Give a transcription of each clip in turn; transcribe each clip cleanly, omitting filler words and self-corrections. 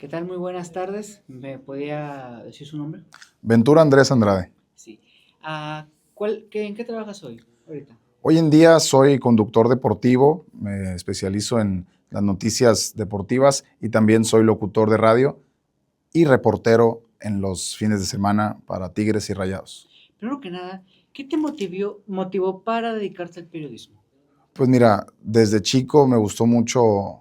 ¿Qué tal? Muy buenas tardes. ¿Me podía decir su nombre? Ventura Andrés Andrade. Sí. ¿En qué trabajas hoy, ahorita? Hoy en día soy conductor deportivo, me especializo en las noticias deportivas y también soy locutor de radio y reportero en los fines de semana para Tigres y Rayados. Primero que nada, ¿qué te motivó para dedicarte al periodismo? Pues mira, desde chico me gustó mucho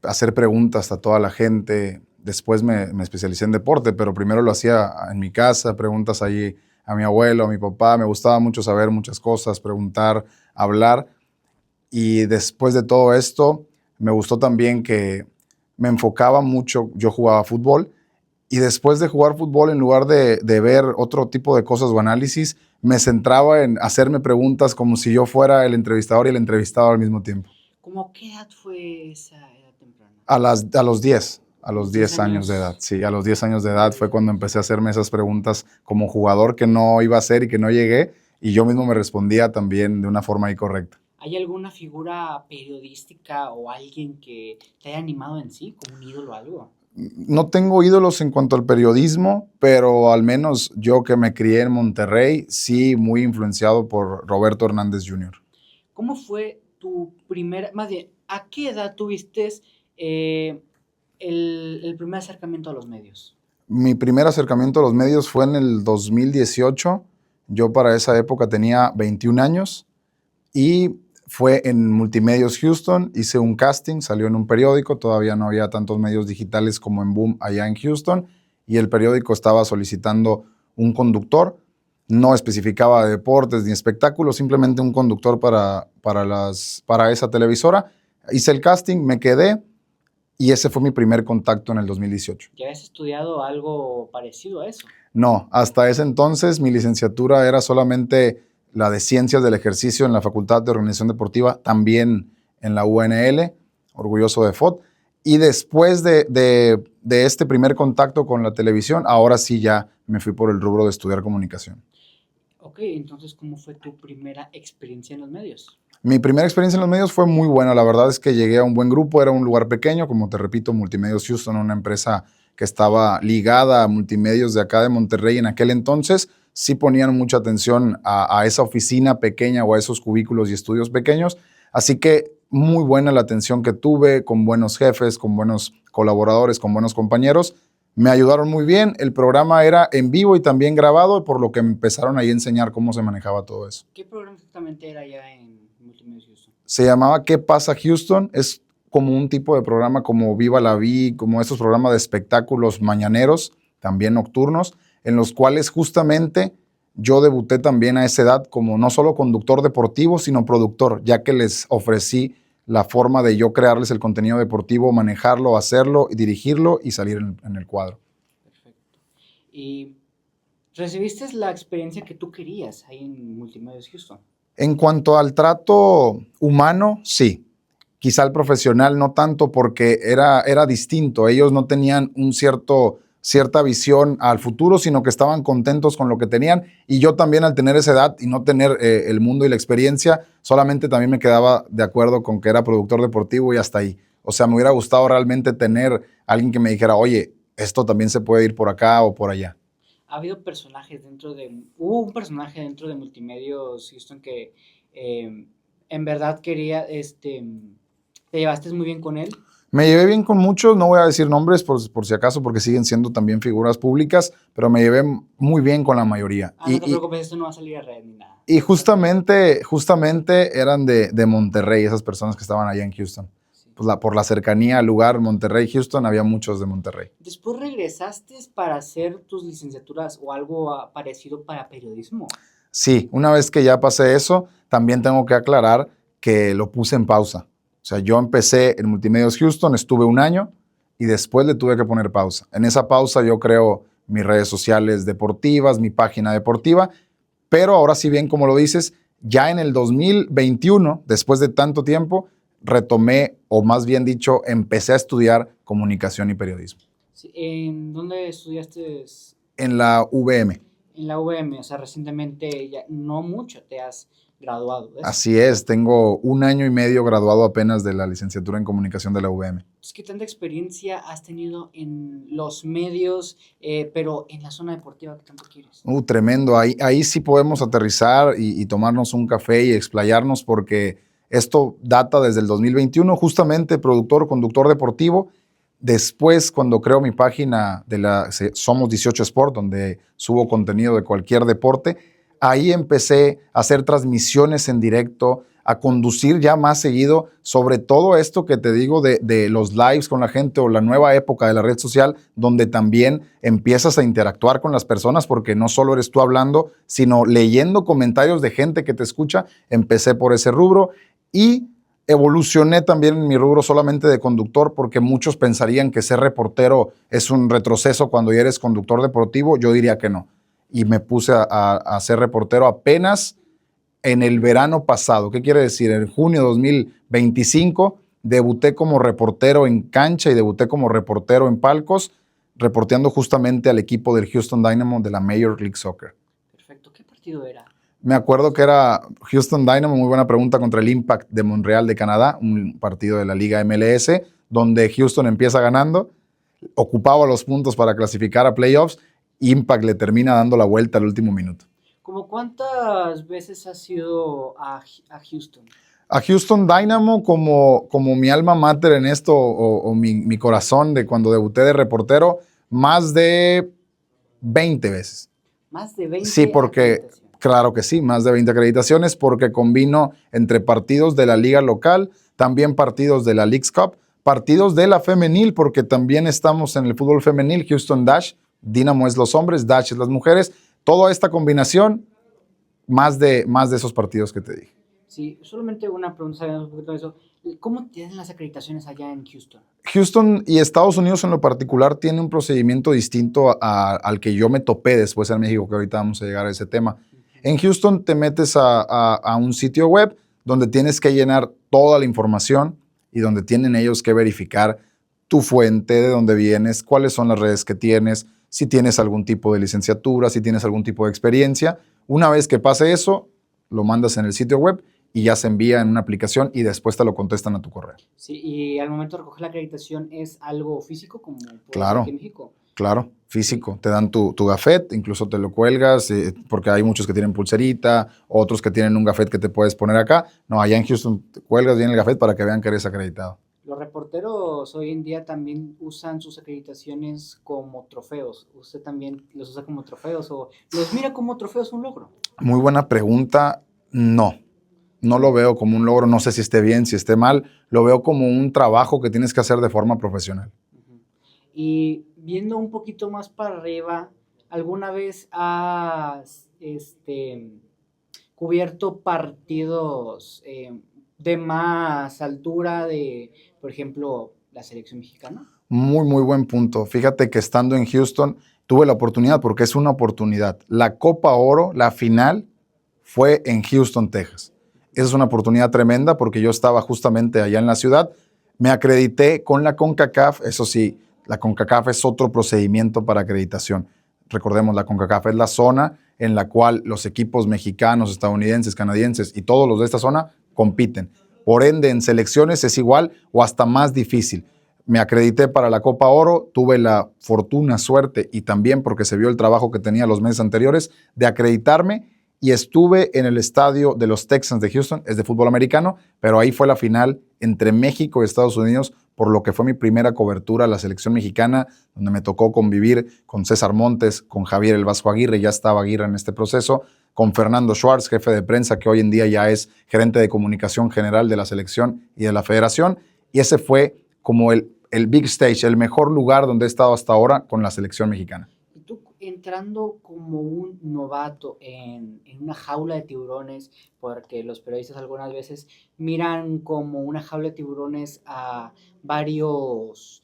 hacer preguntas a toda la gente. Después me especialicé en deporte, pero primero lo hacía en mi casa, preguntas allí a mi abuelo, a mi papá. Me gustaba mucho saber muchas cosas, preguntar, hablar. Y después de todo esto, me gustó también que me enfocaba mucho, yo jugaba fútbol, y después de jugar fútbol, en lugar de ver otro tipo de cosas o análisis, me centraba en hacerme preguntas como si yo fuera el entrevistador y el entrevistado al mismo tiempo. ¿Cómo a qué edad fue esa edad temprana? A A los los 10 10 años de edad, años. sí, a los 10 años de edad fue cuando empecé a hacerme esas preguntas como jugador que no iba a hacer y que no llegué, y yo mismo me respondía también de una forma ahí correcta. ¿Hay alguna figura periodística o alguien que te haya animado en sí, como un ídolo o algo? No tengo ídolos en cuanto al periodismo, pero al menos yo que me crié en Monterrey, sí muy influenciado por Roberto Hernández Jr. ¿Cómo fue más bien, a qué edad tuviste eh, el primer acercamiento a los medios? Mi primer acercamiento a los medios fue en el 2018. Yo para esa época tenía 21 años y fue en Multimedios Houston. Hice un casting, salió en un periódico, todavía no había tantos medios digitales como en Boom allá en Houston, y el periódico estaba solicitando un conductor. No especificaba de deportes ni espectáculos, simplemente un conductor para esa televisora. Hice el casting, me quedé y ese fue mi primer contacto en el 2018. ¿Ya habías estudiado algo parecido a eso? No, hasta ese entonces mi licenciatura era solamente la de Ciencias del Ejercicio en la Facultad de Organización Deportiva, también en la UNL, orgulloso de FOD. Y después de este primer contacto con la televisión, ahora sí ya me fui por el rubro de estudiar comunicación. Ok, entonces, ¿cómo fue tu primera experiencia en los medios? Mi primera experiencia en los medios fue muy buena. La verdad es que llegué a un buen grupo, era un lugar pequeño, como te repito, Multimedios Houston, una empresa que estaba ligada a multimedios de acá de Monterrey en aquel entonces. Sí ponían mucha atención a esa oficina pequeña o a esos cubículos y estudios pequeños. Así que muy buena la atención que tuve, con buenos jefes, con buenos colaboradores, con buenos compañeros. Me ayudaron muy bien. El programa era en vivo y también grabado, por lo que me empezaron ahí a enseñar cómo se manejaba todo eso. ¿Qué programa exactamente era ya en Multimedios Houston? Se llamaba ¿Qué pasa Houston? Es como un tipo de programa como Viva la Vi, como estos programas de espectáculos mañaneros, también nocturnos, en los cuales justamente yo debuté también a esa edad como no solo conductor deportivo, sino productor, ya que les ofrecí la forma de yo crearles el contenido deportivo, manejarlo, hacerlo, dirigirlo y salir en el cuadro. Perfecto. ¿Y recibiste la experiencia que tú querías ahí en Multimedios Houston? En cuanto al trato humano, sí. Quizá el profesional no tanto porque era distinto. Ellos no tenían cierta visión al futuro, sino que estaban contentos con lo que tenían. Y yo también al tener esa edad y no tener el mundo y la experiencia, solamente también me quedaba de acuerdo con que era productor deportivo y hasta ahí. O sea, me hubiera gustado realmente tener alguien que me dijera, oye, esto también se puede ir por acá o por allá. Ha habido hubo un personaje dentro de Multimedios Houston que en verdad te llevaste muy bien con él. Me llevé bien con muchos, no voy a decir nombres por si acaso, porque siguen siendo también figuras públicas, pero me llevé muy bien con la mayoría. No te preocupes, esto no va a salir a red ni nada. Y justamente eran de Monterrey, esas personas que estaban allá en Houston. Sí. Pues por la cercanía al lugar, Monterrey-Houston, había muchos de Monterrey. Después regresaste para hacer tus licenciaturas o algo parecido para periodismo. Sí, una vez que ya pasé eso, también tengo que aclarar que lo puse en pausa. O sea, yo empecé en Multimedios Houston, estuve un año y después le tuve que poner pausa. En esa pausa yo creo mis redes sociales deportivas, mi página deportiva, pero ahora sí bien como lo dices, ya en el 2021, después de tanto tiempo, retomé, o más bien dicho, empecé a estudiar comunicación y periodismo. Sí, ¿en dónde estudiaste? En la VM. En la UVM, o sea, recientemente, ya no mucho, te has graduado de eso. Así es, tengo 1 año y medio graduado apenas de la licenciatura en comunicación de la UVM. Entonces, ¿qué tanta experiencia has tenido en los medios, pero en la zona deportiva que tanto quieres? Tremendo, ahí sí podemos aterrizar y tomarnos un café y explayarnos porque esto data desde el 2021, justamente productor, conductor deportivo. Después, cuando creo mi página de Somos 18 Sport, donde subo contenido de cualquier deporte, ahí empecé a hacer transmisiones en directo, a conducir ya más seguido sobre todo esto que te digo de los lives con la gente o la nueva época de la red social, donde también empiezas a interactuar con las personas porque no solo eres tú hablando, sino leyendo comentarios de gente que te escucha. Empecé por ese rubro y evolucioné también en mi rubro solamente de conductor porque muchos pensarían que ser reportero es un retroceso cuando ya eres conductor deportivo. Yo diría que no. Y me puse a ser reportero apenas en el verano pasado. ¿Qué quiere decir? En junio de 2025 debuté como reportero en cancha y debuté como reportero en palcos, reporteando justamente al equipo del Houston Dynamo de la Major League Soccer. Perfecto. ¿Qué partido era? Me acuerdo que era Houston Dynamo, muy buena pregunta, contra el Impact de Montreal de Canadá, un partido de la Liga MLS, donde Houston empieza ganando, ocupaba los puntos para clasificar a playoffs, Impact le termina dando la vuelta al último minuto. ¿Cómo cuántas veces has ido a Houston? A Houston Dynamo como mi alma mater en esto o mi corazón de cuando debuté de reportero, más de 20 veces. ¿Más de 20? Sí, porque, claro que sí, más de 20 acreditaciones porque combino entre partidos de la liga local, también partidos de la Leagues Cup, partidos de la femenil, porque también estamos en el fútbol femenil, Houston Dash, Dynamo es los hombres, Dash es las mujeres, toda esta combinación, más de esos partidos que te dije. Sí, solamente una pregunta, sabiendo un poquito de eso. ¿Cómo tienen las acreditaciones allá en Houston? Houston y Estados Unidos en lo particular tiene un procedimiento distinto al que yo me topé después en México, que ahorita vamos a llegar a ese tema. En Houston te metes a un sitio web donde tienes que llenar toda la información y donde tienen ellos que verificar tu fuente, de dónde vienes, cuáles son las redes que tienes, si tienes algún tipo de licenciatura, si tienes algún tipo de experiencia. Una vez que pase eso, lo mandas en el sitio web y ya se envía en una aplicación y después te lo contestan a tu correo. Sí, y al momento de recoger la acreditación, ¿es algo físico como claro, aquí en México? Claro, físico. Sí. Te dan tu gafet, incluso te lo cuelgas, porque hay muchos que tienen pulserita, otros que tienen un gafet que te puedes poner acá. No, allá en Houston te cuelgas bien el gafet para que vean que eres acreditado. Los reporteros hoy en día también usan sus acreditaciones como trofeos. ¿Usted también los usa como trofeos o los mira como trofeos, un logro? Muy buena pregunta. No lo veo como un logro. No sé si esté bien, si esté mal. Lo veo como un trabajo que tienes que hacer de forma profesional. Y viendo un poquito más para arriba, ¿alguna vez has cubierto partidos de más altura de, por ejemplo, la selección mexicana? Muy, muy buen punto. Fíjate que estando en Houston tuve la oportunidad, porque es una oportunidad. La Copa Oro, la final, fue en Houston, Texas. Esa es una oportunidad tremenda porque yo estaba justamente allá en la ciudad. Me acredité con la CONCACAF, eso sí, la CONCACAF es otro procedimiento para acreditación. Recordemos, la CONCACAF es la zona en la cual los equipos mexicanos, estadounidenses, canadienses y todos los de esta zona compiten. Por ende, en selecciones es igual o hasta más difícil. Me acredité para la Copa Oro, tuve la fortuna, suerte y también porque se vio el trabajo que tenía los meses anteriores de acreditarme y estuve en el estadio de los Texans de Houston, es de fútbol americano, pero ahí fue la final entre México y Estados Unidos, por lo que fue mi primera cobertura a la selección mexicana, donde me tocó convivir con César Montes, con Javier El Vasco Aguirre, ya estaba Aguirre en este proceso, con Fernando Schwartz, jefe de prensa, que hoy en día ya es gerente de comunicación general de la selección y de la federación, y ese fue como el big stage, el mejor lugar donde he estado hasta ahora con la selección mexicana. Y tú entrando como un novato en una jaula de tiburones, porque los periodistas algunas veces miran como una jaula de tiburones a varios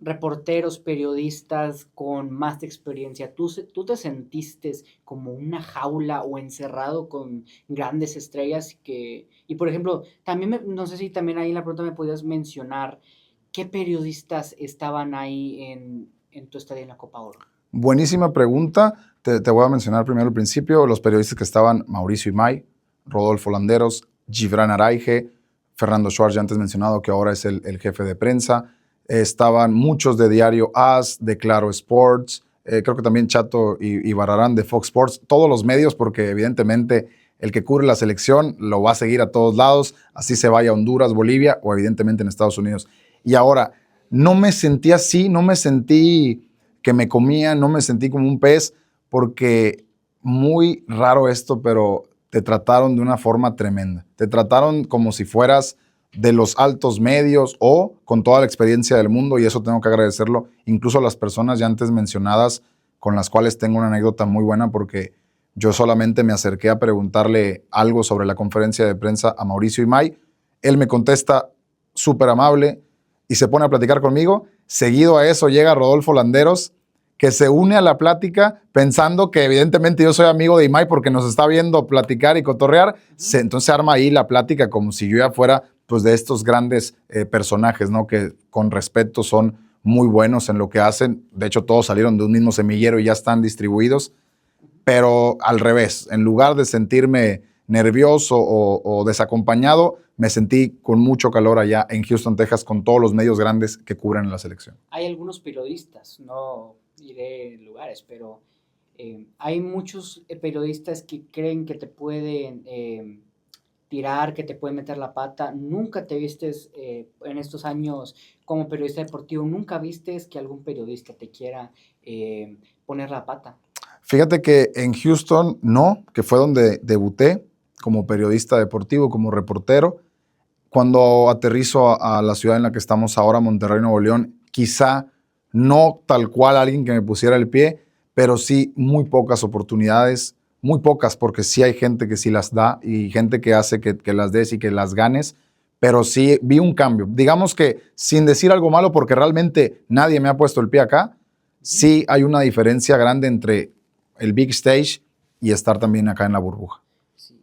reporteros, periodistas con más experiencia. ¿Tú te sentiste como una jaula o encerrado con grandes estrellas? Y por ejemplo, también no sé si también ahí en la pregunta me podías mencionar qué periodistas estaban ahí en tu estadía en la Copa Oro. Buenísima pregunta. Te voy a mencionar primero al principio los periodistas que estaban: Mauricio Imay, Rodolfo Landeros, Gibran Araige, Fernando Schwartz, ya antes mencionado, que ahora es el jefe de prensa. Estaban muchos de Diario AS, de Claro Sports, creo que también Chato y Barrarán de Fox Sports, todos los medios, porque evidentemente el que cubre la selección lo va a seguir a todos lados, así se vaya a Honduras, Bolivia o evidentemente en Estados Unidos. Y ahora, no me sentí así, no me sentí que me comían, no me sentí como un pez, porque muy raro esto, pero te trataron de una forma tremenda. Te trataron como si fueras de los altos medios o con toda la experiencia del mundo, y eso tengo que agradecerlo, incluso a las personas ya antes mencionadas, con las cuales tengo una anécdota muy buena, porque yo solamente me acerqué a preguntarle algo sobre la conferencia de prensa a Mauricio Imay. Él me contesta súper amable y se pone a platicar conmigo. Seguido a eso llega Rodolfo Landeros, que se une a la plática pensando que evidentemente yo soy amigo de Imay porque nos está viendo platicar y cotorrear. Entonces se arma ahí la plática como si yo ya fuera pues, de estos grandes personajes, ¿no? Que con respeto son muy buenos en lo que hacen. De hecho, todos salieron de un mismo semillero y ya están distribuidos. Pero al revés, en lugar de sentirme nervioso o desacompañado, me sentí con mucho calor allá en Houston, Texas, con todos los medios grandes que cubren la selección. Hay algunos periodistas, no diré lugares, pero hay muchos periodistas que creen que te pueden tirar, que te pueden meter la pata. Nunca te vistes en estos años como periodista deportivo, nunca vistes que algún periodista te quiera poner la pata. Fíjate que en Houston no, que fue donde debuté como periodista deportivo, como reportero. Cuando aterrizo a la ciudad en la que estamos ahora, Monterrey, Nuevo León, quizá no tal cual alguien que me pusiera el pie, pero sí muy pocas oportunidades, muy pocas, porque sí hay gente que sí las da y gente que hace que las des y que las ganes, pero sí vi un cambio. Digamos que sin decir algo malo, porque realmente nadie me ha puesto el pie acá, sí hay una diferencia grande entre el big stage y estar también acá en la burbuja. Sí.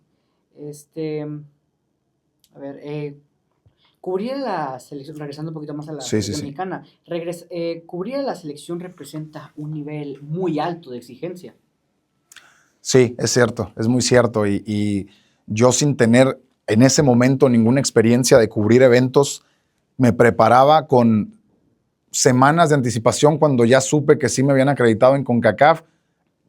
A ver, cubrir la selección, regresando un poquito más a la selección mexicana, cubrir a la selección representa un nivel muy alto de exigencia. Sí, es cierto, es muy cierto. Y yo sin tener en ese momento ninguna experiencia de cubrir eventos, me preparaba con semanas de anticipación cuando ya supe que sí me habían acreditado en CONCACAF.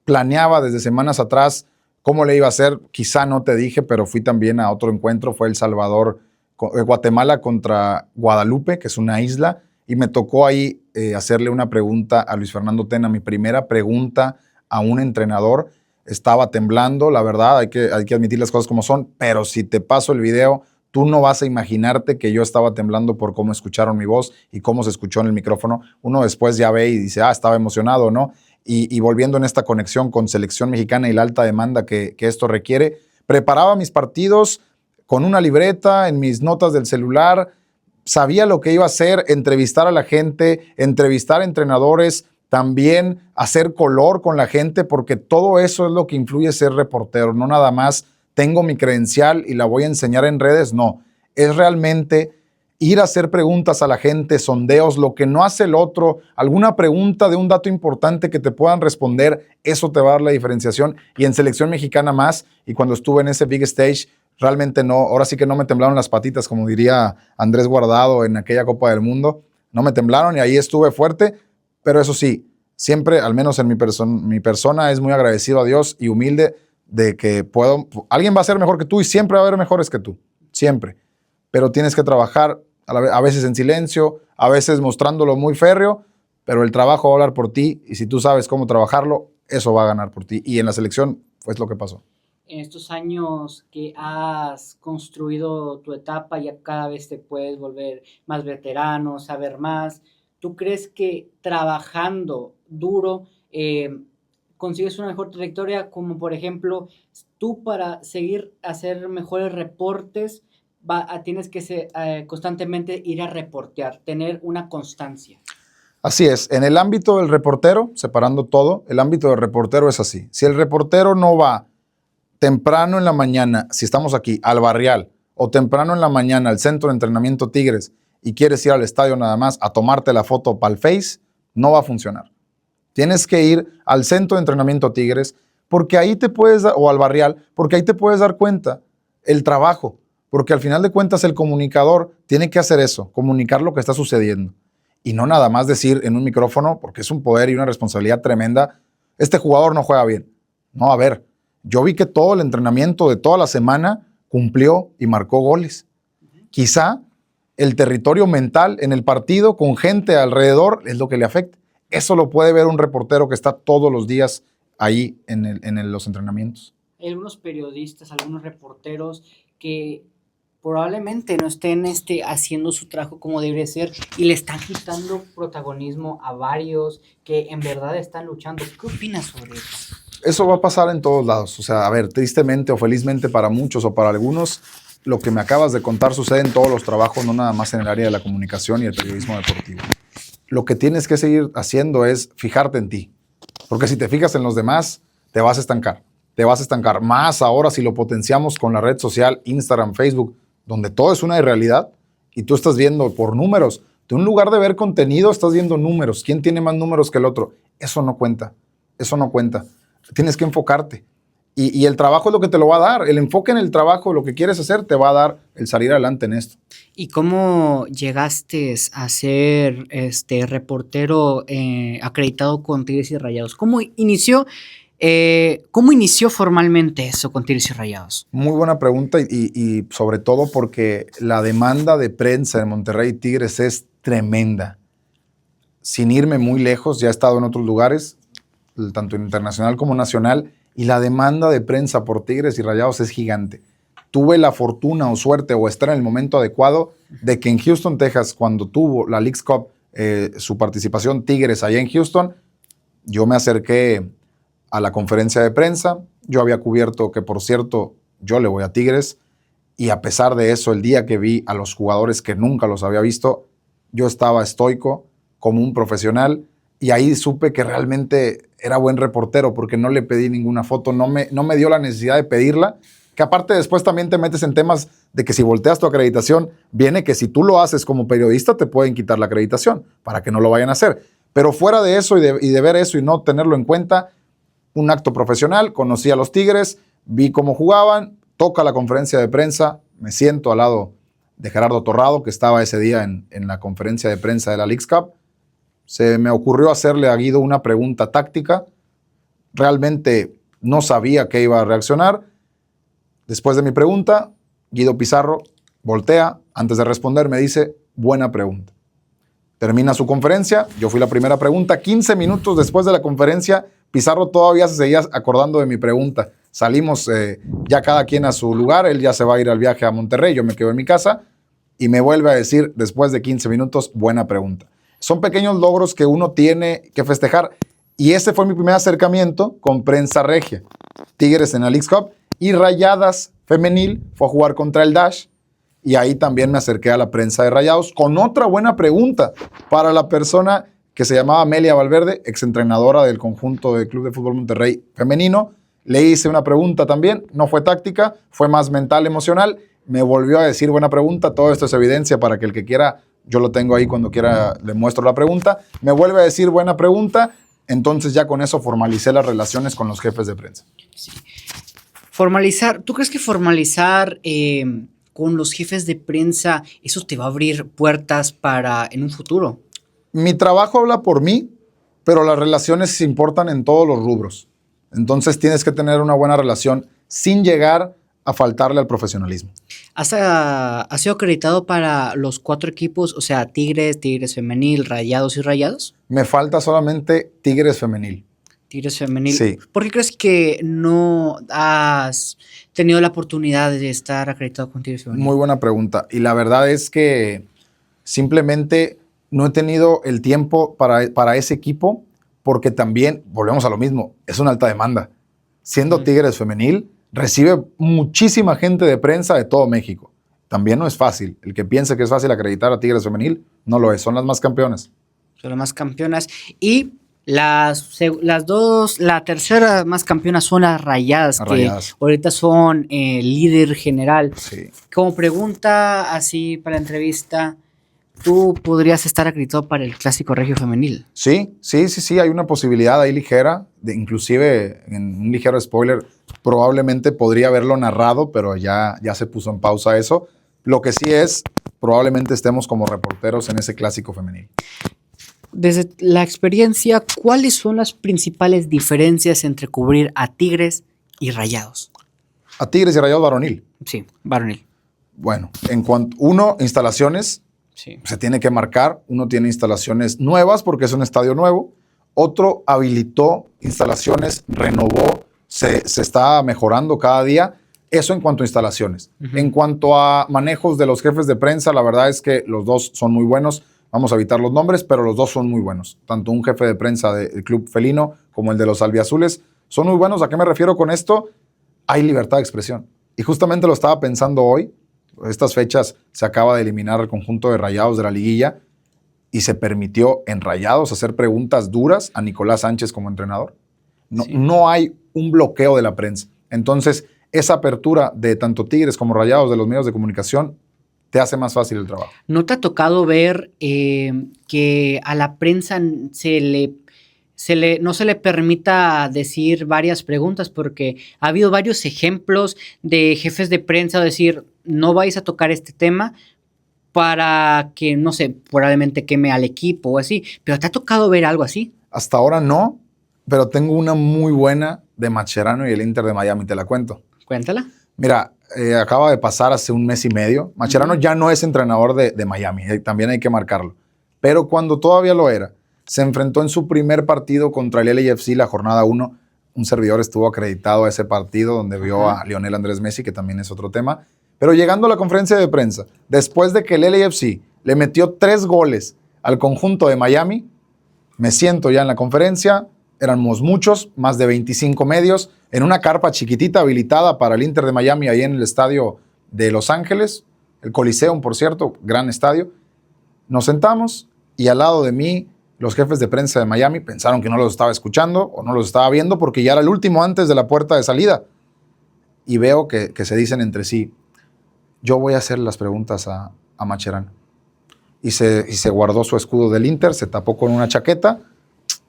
Planeaba desde semanas atrás cómo le iba a hacer. Quizá no te dije, pero fui también a otro encuentro. Fue El Salvador, Guatemala contra Guadalupe, que es una isla. Y me tocó ahí hacerle una pregunta a Luis Fernando Tena. Mi primera pregunta a un entrenador. Estaba temblando, la verdad, hay que admitir las cosas como son. Pero si te paso el video, tú no vas a imaginarte que yo estaba temblando por cómo escucharon mi voz y cómo se escuchó en el micrófono. Uno después ya ve y dice, estaba emocionado, ¿no? Y volviendo en esta conexión con selección mexicana y la alta demanda que esto requiere, preparaba mis partidos con una libreta, en mis notas del celular, sabía lo que iba a hacer, entrevistar a la gente, entrevistar a entrenadores, también hacer color con la gente, porque todo eso es lo que influye ser reportero, no nada más tengo mi credencial y la voy a enseñar en redes, no, es realmente ir a hacer preguntas a la gente, sondeos, lo que no hace el otro, alguna pregunta de un dato importante que te puedan responder, eso te va a dar la diferenciación. Y en selección mexicana más, y cuando estuve en ese big stage, realmente no, ahora sí que no me temblaron las patitas, como diría Andrés Guardado en aquella Copa del Mundo, no me temblaron y ahí estuve fuerte, pero eso sí, siempre, al menos en mi persona, es muy agradecido a Dios y humilde de que alguien va a ser mejor que tú y siempre va a haber mejores que tú, siempre. Pero tienes que trabajar a veces en silencio, a veces mostrándolo muy férreo, pero el trabajo va a hablar por ti y si tú sabes cómo trabajarlo, eso va a ganar por ti. Y en la selección fue lo que pasó. En estos años que has construido tu etapa, ya cada vez te puedes volver más veterano, saber más. ¿Tú crees que trabajando duro consigues una mejor trayectoria? Como por ejemplo, tú para seguir hacer mejores reportes, tienes que constantemente ir a reportear, tener una constancia. Así es, en el ámbito del reportero, separando todo, el ámbito del reportero es así. Si el reportero no va temprano en la mañana, si estamos aquí, al Barrial, o temprano en la mañana al centro de entrenamiento Tigres y quieres ir al estadio nada más a tomarte la foto para el Face, no va a funcionar. Tienes que ir al centro de entrenamiento Tigres porque ahí te puedes o al Barrial, porque ahí te puedes dar cuenta el trabajo, porque al final de cuentas el comunicador tiene que hacer eso, comunicar lo que está sucediendo y no nada más decir en un micrófono, porque es un poder y una responsabilidad tremenda, este jugador no juega bien. No, a ver, yo vi que todo el entrenamiento de toda la semana cumplió y marcó goles. Quizá el territorio mental en el partido con gente alrededor es lo que le afecta. Eso lo puede ver un reportero que está todos los días ahí en los entrenamientos. Hay algunos periodistas, algunos reporteros que probablemente no estén haciendo su trabajo como debería ser y le están quitando protagonismo a varios que en verdad están luchando. ¿Qué opinas sobre eso? Eso va a pasar en todos lados. O sea, a ver, tristemente o felizmente para muchos o para algunos, lo que me acabas de contar sucede en todos los trabajos, no nada más en el área de la comunicación y el periodismo deportivo. Lo que tienes que seguir haciendo es fijarte en ti. Porque si te fijas en los demás, te vas a estancar. Te vas a estancar. Más ahora si lo potenciamos con la red social, Instagram, Facebook, donde todo es una irrealidad y tú estás viendo por números. De un lugar de ver contenido, estás viendo números. ¿Quién tiene más números que el otro? Eso no cuenta. Eso no cuenta. Tienes que enfocarte. Y el trabajo es lo que te lo va a dar. El enfoque en el trabajo, lo que quieres hacer, te va a dar el salir adelante en esto. ¿Y cómo llegaste a ser reportero acreditado con Tigres y Rayados? ¿Cómo inició formalmente eso con Tigres y Rayados? Muy buena pregunta y sobre todo porque la demanda de prensa en Monterrey y Tigres es tremenda. Sin irme muy lejos, ya he estado en otros lugares, tanto internacional como nacional, y la demanda de prensa por Tigres y Rayados es gigante. Tuve la fortuna o suerte o estar en el momento adecuado de que en Houston, Texas, cuando tuvo la Leagues Cup, su participación Tigres allá en Houston, yo me acerqué a la conferencia de prensa. Yo había cubierto que, por cierto, yo le voy a Tigres, y a pesar de eso, el día que vi a los jugadores que nunca los había visto, yo estaba estoico como un profesional, y ahí supe que realmente era buen reportero porque no le pedí ninguna foto, no me dio la necesidad de pedirla, que aparte después también te metes en temas de que si volteas tu acreditación, viene que si tú lo haces como periodista te pueden quitar la acreditación para que no lo vayan a hacer. Pero fuera de eso y de ver eso y no tenerlo en cuenta, un acto profesional, conocí a los Tigres, vi cómo jugaban, toca la conferencia de prensa, me siento al lado de Gerardo Torrado, que estaba ese día en la conferencia de prensa de la Leagues Cup. Se me ocurrió hacerle a Guido una pregunta táctica. Realmente no sabía qué iba a reaccionar. Después de mi pregunta, Guido Pizarro voltea, antes de responder me dice, buena pregunta. Termina su conferencia, yo fui la primera pregunta. 15 minutos después de la conferencia, Pizarro todavía se seguía acordando de mi pregunta. Salimos ya cada quien a su lugar, él ya se va a ir al viaje a Monterrey, yo me quedo en mi casa, y me vuelve a decir, después de 15 minutos, buena pregunta. Son pequeños logros que uno tiene que festejar. Y ese fue mi primer acercamiento con prensa regia. Tigres en la Leagues Cup y Rayadas femenil fue a jugar contra el Dash. Y ahí también me acerqué a la prensa de Rayados con otra buena pregunta para la persona que se llamaba Amelia Valverde, exentrenadora del conjunto del Club de Fútbol Monterrey femenino. Le hice una pregunta también, no fue táctica, fue más mental, emocional. Me volvió a decir buena pregunta, todo esto es evidencia para que el que quiera, yo lo tengo ahí cuando quiera, le muestro la pregunta. Me vuelve a decir buena pregunta, entonces ya con eso formalicé las relaciones con los jefes de prensa. Sí. Formalizar, ¿tú crees que formalizar con los jefes de prensa, eso te va a abrir puertas para en un futuro? Mi trabajo habla por mí, pero las relaciones importan en todos los rubros. Entonces tienes que tener una buena relación sin llegar a faltarle al profesionalismo. ¿Has sido acreditado para los 4 equipos, o sea, Tigres, Tigres Femenil, Rayados y Rayados? Me falta solamente Tigres Femenil. Tigres Femenil. Sí. ¿Por qué crees que no has tenido la oportunidad de estar acreditado con Tigres Femenil? Muy buena pregunta. Y la verdad es que simplemente no he tenido el tiempo para ese equipo porque también, volvemos a lo mismo, es una alta demanda. Siendo Tigres Femenil, recibe muchísima gente de prensa de todo México. También no es fácil. El que piense que es fácil acreditar a Tigres Femenil, no lo es. Son las más campeonas. Son las más campeonas. Y la tercera más campeona son las Rayadas, que ahorita son líder general. Sí. Como pregunta así para la entrevista, tú podrías estar acreditado para el Clásico Regio Femenil. Sí, hay una posibilidad ahí ligera, inclusive en un ligero spoiler, probablemente podría haberlo narrado, pero ya se puso en pausa eso. Lo que sí es, probablemente estemos como reporteros en ese Clásico Femenil. Desde la experiencia, ¿cuáles son las principales diferencias entre cubrir a Tigres y Rayados? A Tigres y Rayados varonil. Sí, varonil. Bueno, en cuanto, uno, instalaciones, Sí. se tiene que marcar. Uno tiene instalaciones nuevas porque es un estadio nuevo. Otro habilitó instalaciones, renovó, se está mejorando cada día. Eso en cuanto a instalaciones. En cuanto a manejos de los jefes de prensa, la verdad es que los dos son muy buenos. Vamos a evitar los nombres, pero los dos son muy buenos. Tanto un jefe de prensa del Club Felino como el de los Albiazules son muy buenos. ¿A qué me refiero con esto? Hay libertad de expresión. Y justamente lo estaba pensando hoy. Estas fechas se acaba de eliminar el conjunto de Rayados de la liguilla y se permitió en Rayados hacer preguntas duras a Nicolás Sánchez como entrenador. No hay un bloqueo de la prensa. Entonces, esa apertura de tanto Tigres como Rayados de los medios de comunicación te hace más fácil el trabajo. ¿No te ha tocado ver que a la prensa no se le permita decir varias preguntas? Porque ha habido varios ejemplos de jefes de prensa decir, no vais a tocar este tema para que, no sé, probablemente queme al equipo o así. ¿Pero te ha tocado ver algo así? Hasta ahora no, pero tengo una muy buena de Mascherano y el Inter de Miami, te la cuento. Cuéntala. Mira, acaba de pasar hace un mes y medio. Mascherano ya no es entrenador de Miami, también hay que marcarlo. Pero cuando todavía lo era, se enfrentó en su primer partido contra el LAFC, la jornada 1. Un servidor estuvo acreditado a ese partido donde vio a Lionel Andrés Messi, que también es otro tema. Pero llegando a la conferencia de prensa, después de que el LAFC le metió 3 goles al conjunto de Miami, me siento ya en la conferencia, éramos muchos, más de 25 medios, en una carpa chiquitita habilitada para el Inter de Miami, ahí en el estadio de Los Ángeles, el Coliseum, por cierto, gran estadio. Nos sentamos y al lado de mí, los jefes de prensa de Miami pensaron que no los estaba escuchando o no los estaba viendo porque ya era el último antes de la puerta de salida. Y veo que se dicen entre sí, yo voy a hacer las preguntas a Mascherano. Y se guardó su escudo del Inter, se tapó con una chaqueta.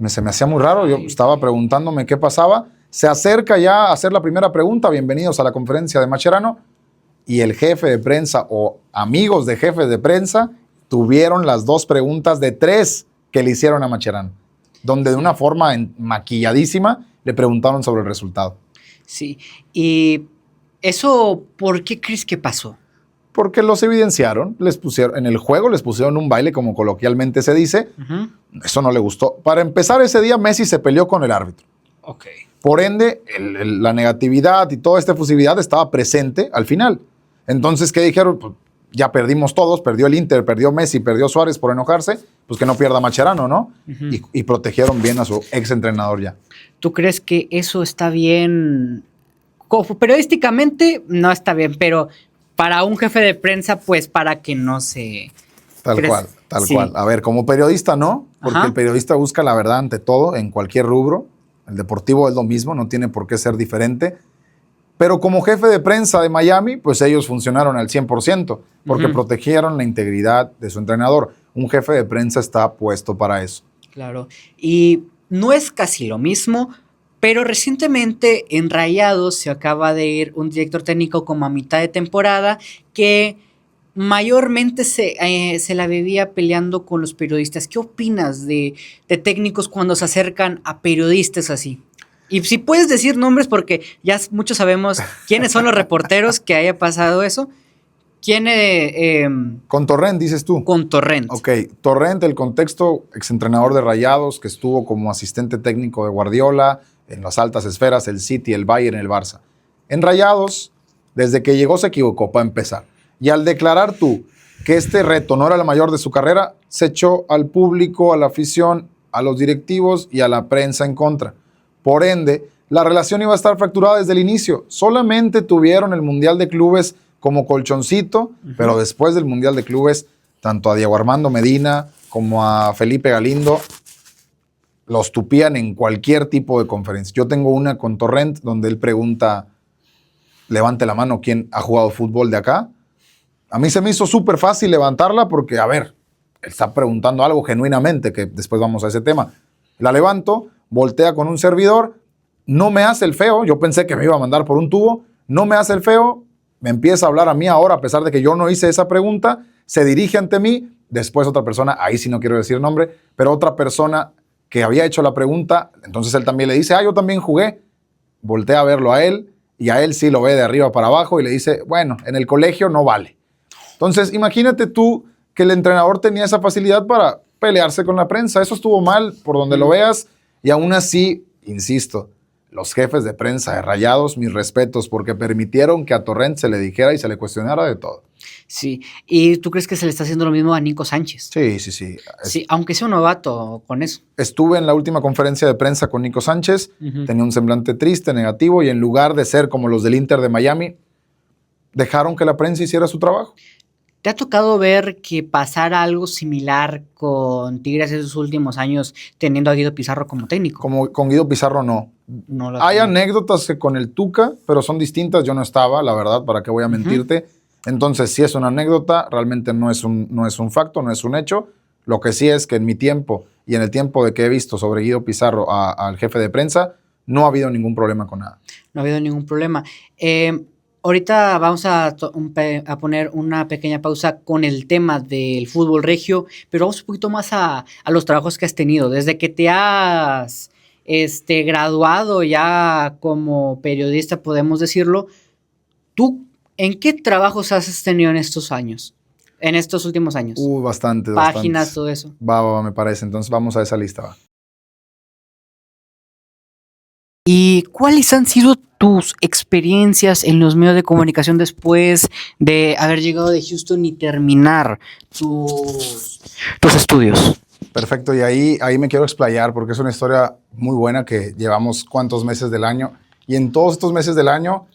Se me hacía muy raro, yo estaba preguntándome qué pasaba. Se acerca ya a hacer la primera pregunta, bienvenidos a la conferencia de Mascherano. Y el jefe de prensa o amigos de jefes de prensa tuvieron las 2 preguntas de 3 que le hicieron a Mascherano, donde de una forma maquilladísima le preguntaron sobre el resultado. Sí, y eso, ¿por qué crees que pasó? Porque los evidenciaron, en el juego les pusieron un baile, como coloquialmente se dice. Eso no le gustó. Para empezar, ese día Messi se peleó con el árbitro. Okay. Por ende, la negatividad y toda esta efusividad estaba presente al final. Entonces, ¿qué dijeron? Pues, ya perdimos todos, perdió el Inter, perdió Messi, perdió Suárez por enojarse, pues que no pierda Mascherano, ¿no? Y protegieron bien a su ex entrenador ya. ¿Tú crees que eso está bien? Periodísticamente no está bien, pero para un jefe de prensa, pues para que no se... Tal cual. A ver, como periodista no, porque el periodista busca la verdad ante todo, en cualquier rubro. El deportivo es lo mismo, no tiene por qué ser diferente. Pero como jefe de prensa de Miami, pues ellos funcionaron al 100%, porque protegieron la integridad de su entrenador. Un jefe de prensa está puesto para eso. Claro, y no es casi lo mismo, pero recientemente en Rayados se acaba de ir un director técnico como a mitad de temporada que mayormente se la vivía peleando con los periodistas. ¿Qué opinas de técnicos cuando se acercan a periodistas así? Y si puedes decir nombres, porque ya muchos sabemos quiénes son los reporteros que haya pasado eso. Con Torrent, dices tú. Con Torrent. Ok, Torrent, el contexto, exentrenador de Rayados, que estuvo como asistente técnico de Guardiola, en las altas esferas, el City, el Bayern, el Barça. En Rayados, desde que llegó se equivocó, para empezar. Y al declarar tú que este reto no era el mayor de su carrera, se echó al público, a la afición, a los directivos y a la prensa en contra. Por ende, la relación iba a estar fracturada desde el inicio. Solamente tuvieron el Mundial de Clubes como colchoncito, pero después del Mundial de Clubes, tanto a Diego Armando Medina como a Felipe Galindo los tupían en cualquier tipo de conferencia. Yo tengo una con Torrent donde él pregunta, levante la mano, ¿quién ha jugado fútbol de acá? A mí se me hizo súper fácil levantarla porque, a ver, está preguntando algo genuinamente, que después vamos a ese tema. La levanto, voltea con un servidor, no me hace el feo, yo pensé que me iba a mandar por un tubo, no me hace el feo, me empieza a hablar a mí ahora, a pesar de que yo no hice esa pregunta, se dirige ante mí, después otra persona, ahí sí no quiero decir nombre, pero otra persona que había hecho la pregunta, entonces él también le dice, yo también jugué, voltea a verlo a él, y a él sí lo ve de arriba para abajo y le dice, bueno, en el colegio no vale. Entonces, imagínate tú que el entrenador tenía esa facilidad para pelearse con la prensa. Eso estuvo mal por donde lo veas. Y aún así, insisto, los jefes de prensa de Rayados, mis respetos, porque permitieron que a Torrent se le dijera y se le cuestionara de todo. Sí, ¿y tú crees que se le está haciendo lo mismo a Nico Sánchez? Sí, sí, sí. Sí, aunque sea un novato con eso. Estuve en la última conferencia de prensa con Nico Sánchez, tenía un semblante triste, negativo, y en lugar de ser como los del Inter de Miami, dejaron que la prensa hiciera su trabajo. ¿Te ha tocado ver que pasara algo similar con Tigres esos últimos años teniendo a Guido Pizarro como técnico? Como con Guido Pizarro no. Hay anécdotas que con el Tuca, pero son distintas. Yo no estaba, la verdad, ¿para qué voy a mentirte? Entonces, si es una anécdota, realmente no es un facto, no es un hecho. Lo que sí es que en mi tiempo y en el tiempo de que he visto sobre Guido Pizarro al jefe de prensa, no ha habido ningún problema con nada. No ha habido ningún problema. Ahorita vamos a poner una pequeña pausa con el tema del fútbol regio, pero vamos un poquito más a los trabajos que has tenido. Desde que te has graduado ya como periodista, podemos decirlo, ¿tú en qué trabajos has tenido en estos años? En estos últimos años. Bastante. Páginas, bastantes. todo eso. Va, me parece. Entonces vamos a esa lista, va. ¿Y cuáles han sido tus experiencias en los medios de comunicación después de haber llegado de Houston y terminar tus estudios? Perfecto, y ahí me quiero explayar porque es una historia muy buena que llevamos cuantos meses del año, y en todos estos meses del año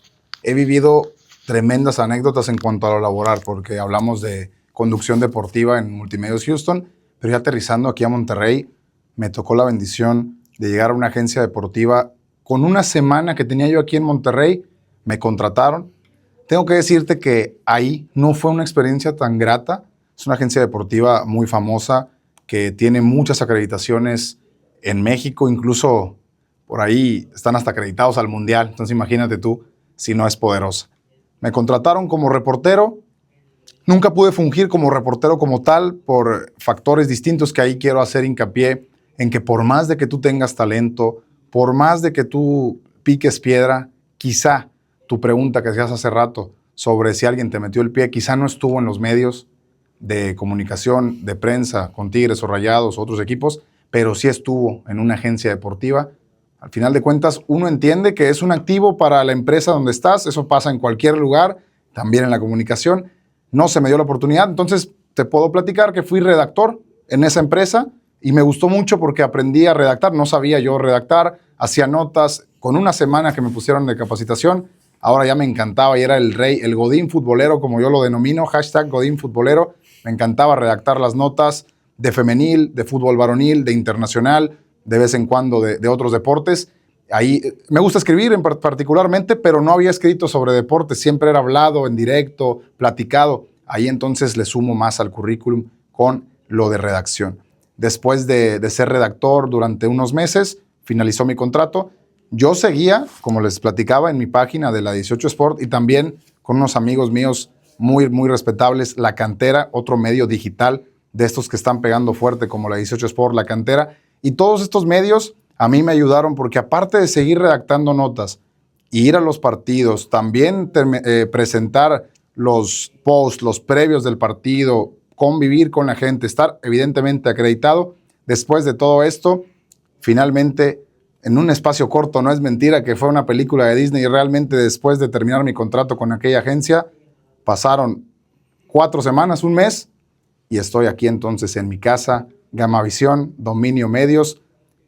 he vivido tremendas anécdotas en cuanto a lo laboral, porque hablamos de conducción deportiva en Multimedios Houston, pero ya aterrizando aquí a Monterrey, me tocó la bendición de llegar a una agencia deportiva. Con una semana que tenía yo aquí en Monterrey, me contrataron. Tengo que decirte que ahí no fue una experiencia tan grata. Es una agencia deportiva muy famosa que tiene muchas acreditaciones en México, incluso por ahí están hasta acreditados al Mundial. Entonces imagínate tú si no es poderosa. Me contrataron como reportero. Nunca pude fungir como reportero como tal por factores distintos que ahí quiero hacer hincapié en que por más de que tú tengas talento, por más de que tú piques piedra, quizá tu pregunta que hacías hace rato sobre si alguien te metió el pie, quizá no estuvo en los medios de comunicación, de prensa, con Tigres o Rayados o otros equipos, pero sí estuvo en una agencia deportiva. Al final de cuentas, uno entiende que es un activo para la empresa donde estás, eso pasa en cualquier lugar, también en la comunicación. No se me dio la oportunidad, entonces te puedo platicar que fui redactor en esa empresa y me gustó mucho porque aprendí a redactar. No sabía yo redactar, hacía notas. Con una semana que me pusieron de capacitación, ahora ya me encantaba y era el rey, el godín futbolero, como yo lo denomino, hashtag godín futbolero. Me encantaba redactar las notas de femenil, de fútbol varonil, de internacional, de vez en cuando de otros deportes. Ahí me gusta escribir particularmente, pero no había escrito sobre deportes, siempre era hablado, en directo, platicado. Ahí entonces le sumo más al currículum con lo de redacción. Después de ser redactor durante unos meses, finalizó mi contrato. Yo seguía, como les platicaba, en mi página de la 18 Sport y también con unos amigos míos muy, muy respetables, La Cantera, otro medio digital de estos que están pegando fuerte como la 18 Sport, La Cantera. Y todos estos medios a mí me ayudaron porque aparte de seguir redactando notas e ir a los partidos, también presentar los posts, los previos del partido, convivir con la gente, estar evidentemente acreditado. Después de todo esto, finalmente, en un espacio corto, no es mentira que fue una película de Disney, y realmente después de terminar mi contrato con aquella agencia, pasaron 4 semanas, un mes, y estoy aquí entonces en mi casa, Gamavisión, Dominio Medios,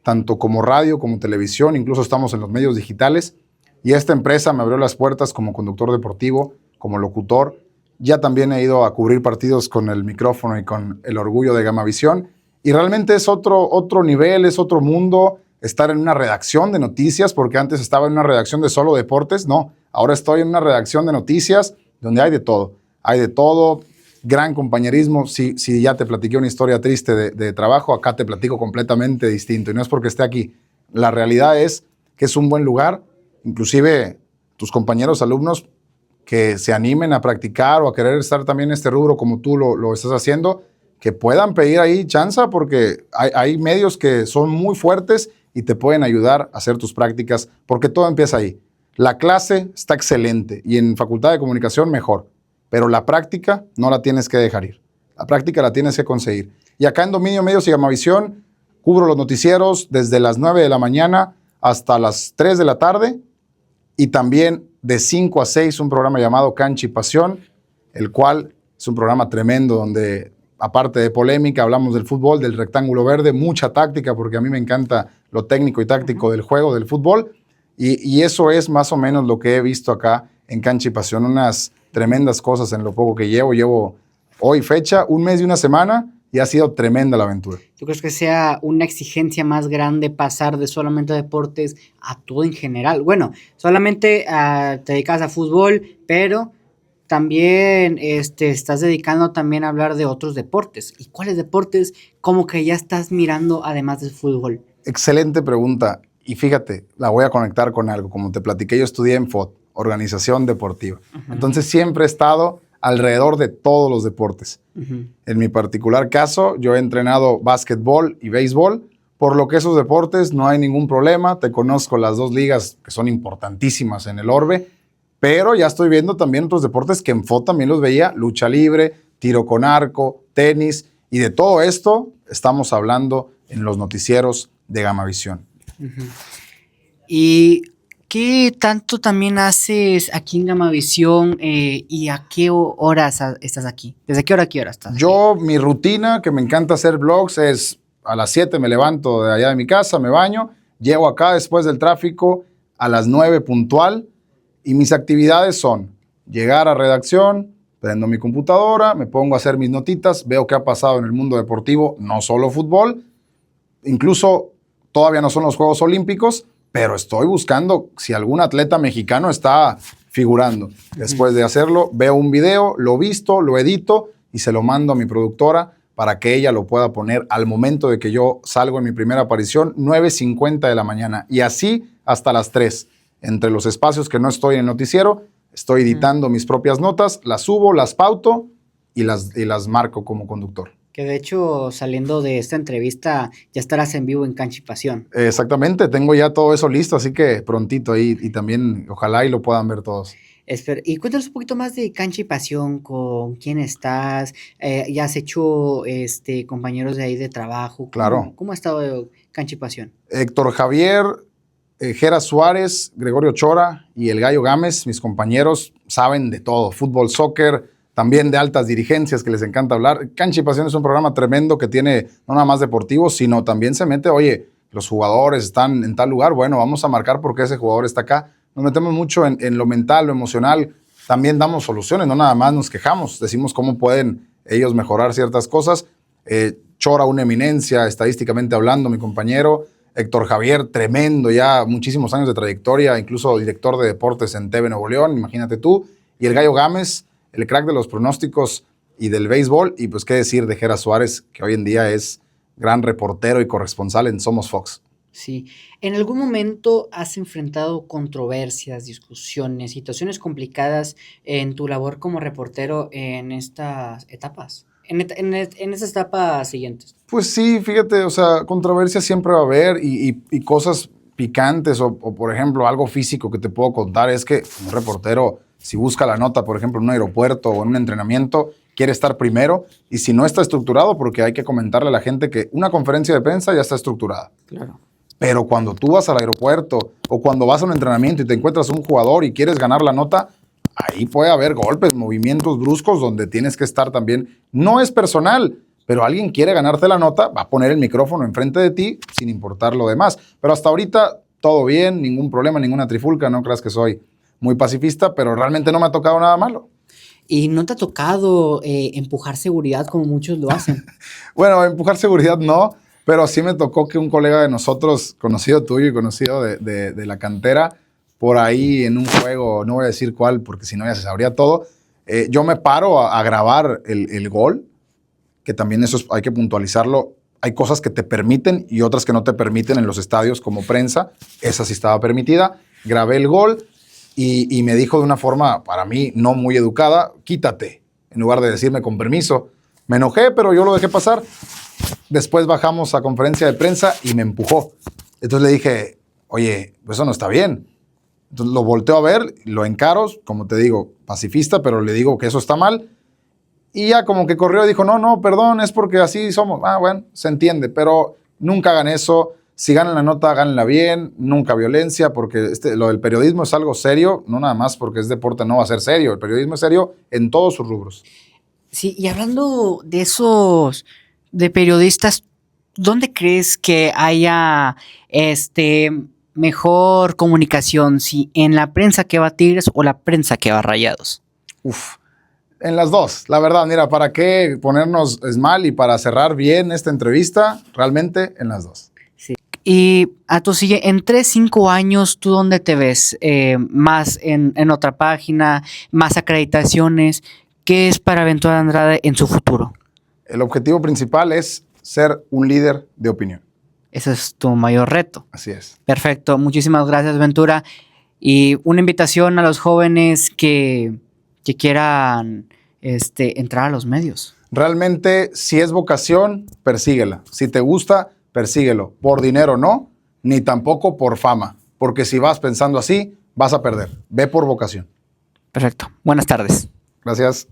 tanto como radio como televisión, incluso estamos en los medios digitales, y esta empresa me abrió las puertas como conductor deportivo, como locutor. Ya también he ido a cubrir partidos con el micrófono y con el orgullo de Gamavisión, y realmente es otro nivel, es otro mundo estar en una redacción de noticias, porque antes estaba en una redacción de solo deportes. No, ahora estoy en una redacción de noticias donde hay de todo. Hay de todo, gran compañerismo. Si ya te platiqué una historia triste de trabajo, acá te platico completamente distinto. Y no es porque esté aquí. La realidad es que es un buen lugar. Inclusive tus compañeros alumnos que se animen a practicar o a querer estar también en este rubro como tú lo estás haciendo, que puedan pedir ahí chance, porque hay medios que son muy fuertes y te pueden ayudar a hacer tus prácticas, porque todo empieza ahí. La clase está excelente y en Facultad de Comunicación mejor, pero la práctica no la tienes que dejar ir. La práctica la tienes que conseguir. Y acá en Dominio Medios y Gamavisión cubro los noticieros desde las 9 de la mañana hasta las 3 de la tarde y también de 5 a 6 un programa llamado Cancha y Pasión, el cual es un programa tremendo donde, aparte de polémica, hablamos del fútbol, del rectángulo verde, mucha táctica, porque a mí me encanta lo técnico y táctico del juego, del fútbol, y eso es más o menos lo que he visto acá en Cancha y Pasión, unas tremendas cosas en lo poco que llevo hoy fecha, un mes y una semana, y ha sido tremenda la aventura. ¿Tú crees que sea una exigencia más grande pasar de solamente deportes a todo en general? Bueno, solamente te dedicas a fútbol, pero también estás dedicando también a hablar de otros deportes. ¿Y cuáles deportes como que ya estás mirando además del fútbol? Excelente pregunta. Y fíjate, la voy a conectar con algo. Como te platiqué, yo estudié en FOD, Organización Deportiva. Entonces siempre he estado alrededor de todos los deportes. En mi particular caso, yo he entrenado básquetbol y béisbol, por lo que esos deportes no hay ningún problema. Te conozco las dos ligas que son importantísimas en el orbe, pero ya estoy viendo también otros deportes que en FOD también los veía: lucha libre, tiro con arco, tenis, y de todo esto estamos hablando en los noticieros de Gamavisión. ¿Y qué tanto también haces aquí en Gamavisión y a qué horas estás aquí? ¿Desde qué hora a qué hora estás? Yo, mi rutina, que me encanta hacer vlogs, es a las 7 me levanto de allá de mi casa, me baño, llego acá después del tráfico a las 9 puntual, y mis actividades son llegar a redacción, prendo mi computadora, me pongo a hacer mis notitas, veo qué ha pasado en el mundo deportivo, no solo fútbol, incluso todavía no son los Juegos Olímpicos, pero estoy buscando si algún atleta mexicano está figurando. Después de hacerlo, veo un video, lo visto, lo edito y se lo mando a mi productora para que ella lo pueda poner al momento de que yo salgo en mi primera aparición, 9:50 de la mañana. Y así hasta las 3. Entre los espacios que no estoy en el noticiero, estoy editando mis propias notas, las subo, las pauto y las marco como conductor. Que de hecho, saliendo de esta entrevista, ya estarás en vivo en Cancha y Pasión. Exactamente, tengo ya todo eso listo, así que prontito ahí, y también ojalá y lo puedan ver todos. Y cuéntanos un poquito más de Cancha y Pasión, con quién estás, ya has hecho compañeros de ahí de trabajo. Claro. ¿Cómo ha estado Cancha y Pasión? Héctor Javier, Jera Suárez, Gregorio Chora y el Gallo Gámez, mis compañeros, saben de todo: fútbol, soccer, también de altas dirigencias que les encanta hablar. Cancha y Pasión es un programa tremendo que tiene no nada más deportivo, sino también se mete, oye, los jugadores están en tal lugar, bueno, vamos a marcar por qué ese jugador está acá. Nos metemos mucho en lo mental, lo emocional, también damos soluciones, no nada más nos quejamos, decimos cómo pueden ellos mejorar ciertas cosas. Chora, una eminencia, estadísticamente hablando, mi compañero. Héctor Javier, tremendo, ya muchísimos años de trayectoria, incluso director de deportes en TV Nuevo León, imagínate tú. Y el Gallo Gámez, el crack de los pronósticos y del béisbol. Y pues qué decir de Jera Suárez, que hoy en día es gran reportero y corresponsal en Somos Fox. Sí. ¿En algún momento has enfrentado controversias, discusiones, situaciones complicadas en tu labor como reportero en estas etapas? En esas etapas siguientes. Pues sí, fíjate, o sea, controversia siempre va a haber, y cosas picantes o, por ejemplo, algo físico que te puedo contar es que un reportero, si busca la nota, por ejemplo, en un aeropuerto o en un entrenamiento, quiere estar primero, y si no está estructurado, porque hay que comentarle a la gente que una conferencia de prensa ya está estructurada. Claro. Pero cuando tú vas al aeropuerto o cuando vas a un entrenamiento y te encuentras un jugador y quieres ganar la nota, ahí puede haber golpes, movimientos bruscos donde tienes que estar también. No es personal, pero alguien quiere ganarte la nota, va a poner el micrófono enfrente de ti sin importar lo demás. Pero hasta ahorita todo bien, ningún problema, ninguna trifulca. No creas que soy muy pacifista, pero realmente no me ha tocado nada malo. ¿Y no te ha tocado empujar seguridad como muchos lo hacen? Bueno, empujar seguridad no, pero sí me tocó que un colega de nosotros, conocido tuyo y conocido de la cantera, por ahí en un juego, no voy a decir cuál porque si no ya se sabría todo, Yo me paro a grabar el gol, que también eso hay que puntualizarlo. Hay cosas que te permiten y otras que no te permiten en los estadios como prensa. Esa sí estaba permitida. Grabé el gol y me dijo de una forma, para mí, no muy educada, quítate, en lugar de decirme con permiso. Me enojé, pero yo lo dejé pasar. Después bajamos a conferencia de prensa y me empujó. Entonces le dije, oye, eso no está bien. Entonces lo volteo a ver, lo encaro, como te digo, pacifista, pero le digo que eso está mal. Y ya como que corrió y dijo, no, perdón, es porque así somos. Bueno, se entiende, pero nunca hagan eso. Si ganan la nota, gánenla bien, nunca violencia, porque lo del periodismo es algo serio, no nada más porque es deporte no va a ser serio. El periodismo es serio en todos sus rubros. Sí, y hablando de esos, de periodistas, ¿dónde crees que haya mejor comunicación? ¿Si en la prensa que va a Tigres o la prensa que va a Rayados? En las dos, la verdad, mira, ¿para qué ponernos mal? Y para cerrar bien esta entrevista, realmente en las dos. Sí. Y a tu sigue, en 3, 5 años, ¿tú dónde te ves? ¿Más en otra página? ¿Más acreditaciones? ¿Qué es para Ventura Andrade en su futuro? El objetivo principal es ser un líder de opinión. Ese es tu mayor reto. Así es. Perfecto. Muchísimas gracias, Ventura. Y una invitación a los jóvenes que quieran entrar a los medios. Realmente, si es vocación, persíguela. Si te gusta, persíguelo. Por dinero no, ni tampoco por fama. Porque si vas pensando así, vas a perder. Ve por vocación. Perfecto. Buenas tardes. Gracias.